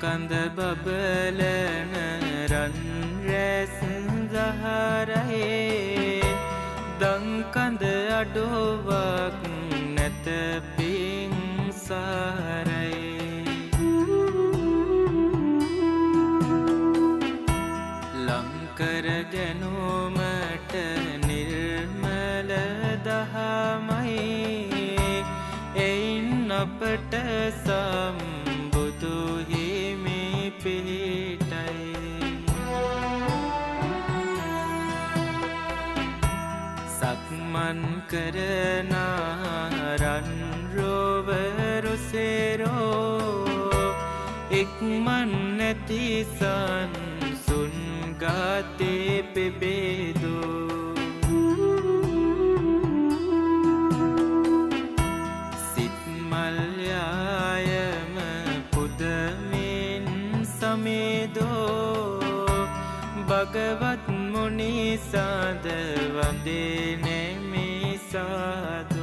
කඳ බබලන රන් රැස් දහරහේ දංකඳ අඩුවක් නැත පිංසාරයේ ලංකර ගැනුමට නිර්මල දහමයි එයින් අපට සම්බුදු හිමි පිහිටයි සක්මන් කරනා රන් රොවරුසෙරෝ ඉක්මන් නැති සංසුන් ගාතේ පෙබේදෝ සිත් මල්යායම පුදමින් සමේදෝ භගවත් මුනි සාද වන්දේ නෙමි සාද